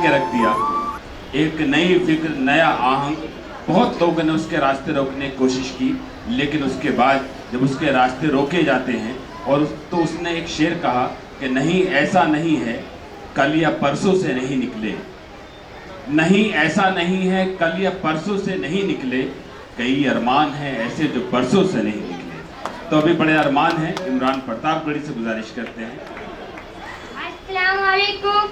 रख दिया। एक नई फिक्र, नया आहंग, बहुत लोगों ने उसके रास्ते रोकने की कोशिश की, लेकिन उसके बाद जब उसके रास्ते रोके जाते हैं तो उसने एक शेर कहा कि नहीं ऐसा नहीं है कल या परसों से नहीं निकले, नहीं ऐसा नहीं है कल या परसों से नहीं निकले, कई अरमान हैं ऐसे जो परसों से नहीं निकले। तो अभी बड़े अरमान हैं, इमरान प्रतापगढ़ी से गुजारिश करते हैं। अस्सलाम वालेकुम।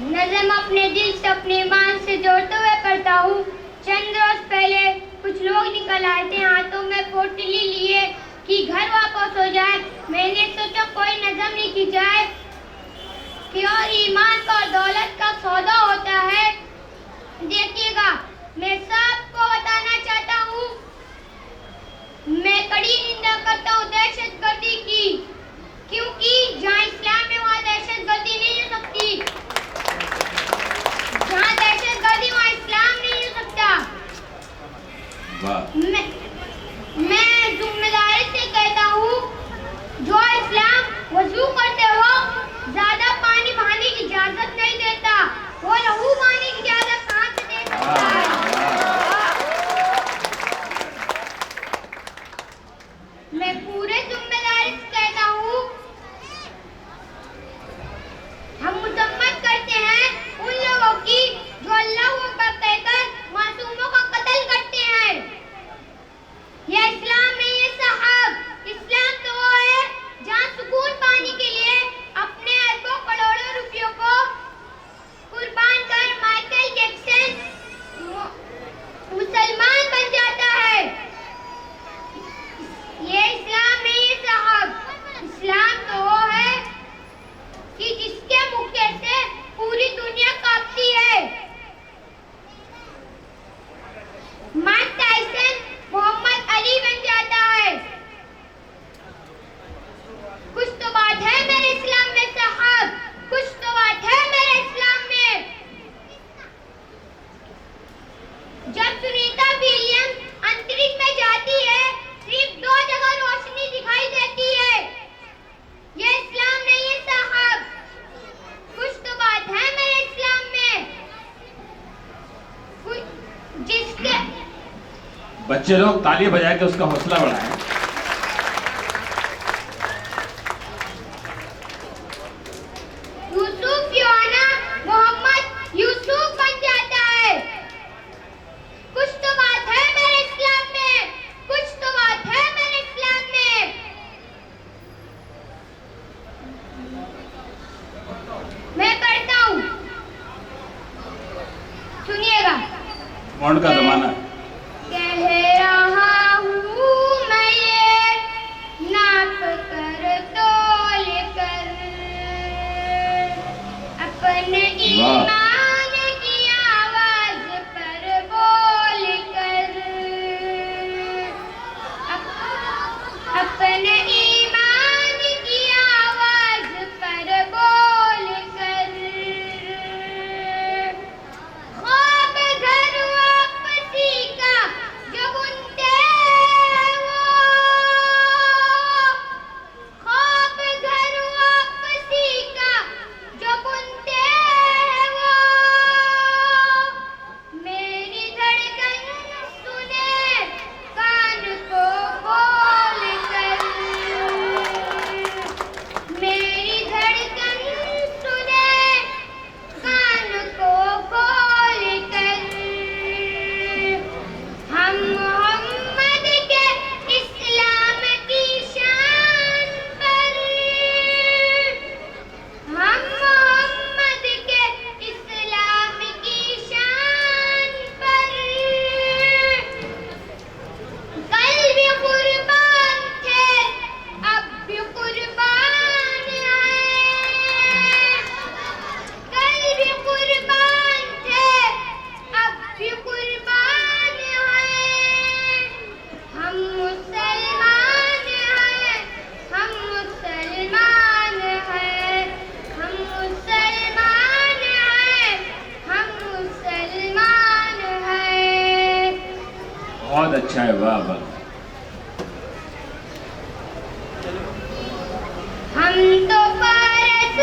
नज़म अपने दिल से अपने ईमान से जोड़ते हुए पढ़ता हूँ। चंद रोज पहले कुछ लोग निकल आए थे हाथों में पोटली लिए कि घर वापस हो जाए। मैंने सोचा कोई नज़म लिखी जाए कि और ईमान का और दौलत का सौदा होता है। देखिएगा, मैं सबको बताना चाहता हूँ, मैं कड़ी निंदा करता हूँ दहशतगर्दी की, क्योंकि जहाँ इस्लाम है वहाँ दहशतगर्दी नहीं हो सकती, जहाँ दहशतगर्दी वहाँ इस्लाम नहीं हो सकता। मैं जिम्मेदारी से कहता हूँ, जो इस्लाम वजू करते वक्त ज्यादा पानी बहाने की इजाजत नहीं देता, वो लहू बहाने की इजाजत कहाँ से दे सकता है? मैं पूरे जिम्मेदारी से कहता हूँ, हम मुजम्मत करते हैं उन लोगों की जो अल्लाह अकबर कहकर मासूमों का कत्ल करते हैं। यह इस्लाम नहीं है साहब। इस्लाम तो वो है जहाँ सुकून पाने के लिए अपने अरबों करोड़ों रुपयों को कुर्बान कर माइकल जैक्सन मुसलमान बन जाता है। ये इस्लाम नहीं है साहब। इस्लाम तो वो है कि जिसके मुक्के से पूरी दुनिया कांपती है। माइक टायसन मोहम्मद अली बन जाता है। कुछ तो बात है मेरे इस्लाम में साहब, कुछ तो बात है मेरे इस्लाम में। जब सुनीता विलियम्स अंतरिक्ष में जाती है, सिर्फ 2 जगह रोशनी दिखाई देती है। ये इस्लाम नहीं है साहब। कुछ तो बात है मेरे इस्लाम में। जिसके बच्चे लोग ताली बजा के उसका हौसला बढ़ाएं। यूसुफ योना मोहम्मद यूसुफ बन जाता है। कुछ तो बात है मेरे इस्लाम में। कुछ तो बात है मेरे इस्लाम में। मैं पढ़ता हूँ, सुनिएगा। मॉड का जमाना है। कह रहा हूँ मैं ये नाप कर तोल कर, अपने ईमान की आवाज पर बोल कर, अपने ईमान की आवाज पर बोल कर, ख्वाब घर वापसी बहुत अच्छा है, वाह वाह। हम तो फारस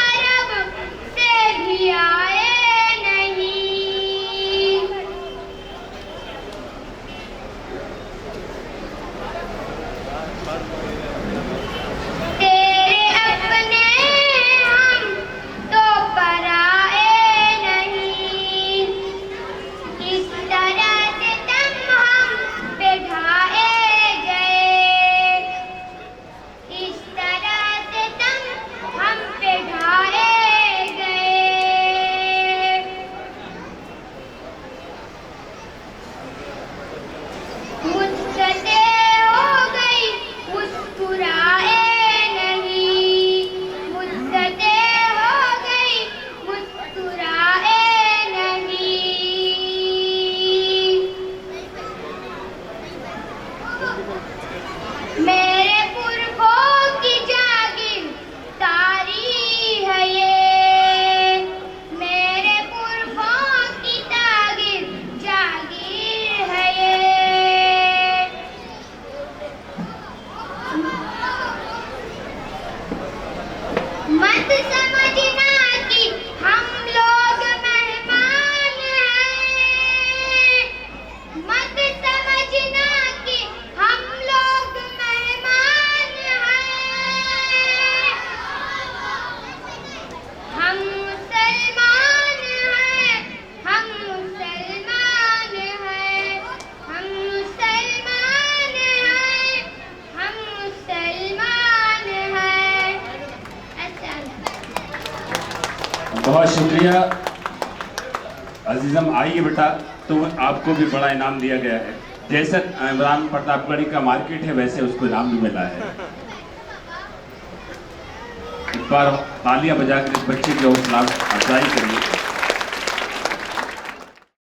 अरब से भी आए नहीं, तेरे अपने हम तो पराए नहीं। इस तरह से तुम हम पे ढाए गए, इस तरह से तुम हम पे ढाए गए। मुद्दतें हो गई मुस्कुराए नहीं, मुद्दतें हो गई मुस्कुराए नहीं। मेरे पुरखों की जागीर तारी है ये, मेरे पुरखों की जागीर है ये। मत समझना कि हम लोग मेहमान हैं, मत समझना कि हम लोग मेहमान हैं। हम मुसलमान हैं, हम मुसलमान हैं, हम मुसलमान हैं, हम मुसलमान हैं। अच्छा, बहुत शुक्रिया अजीजम। आइए बेटा, तो आपको भी बड़ा इनाम दिया गया है। जैसे इमरान प्रतापगढ़ी का मार्केट है वैसे उसको इनाम भी मिला है। एक बार तालियां बजाकर इस बच्चे की हौसला अफजाई करिए।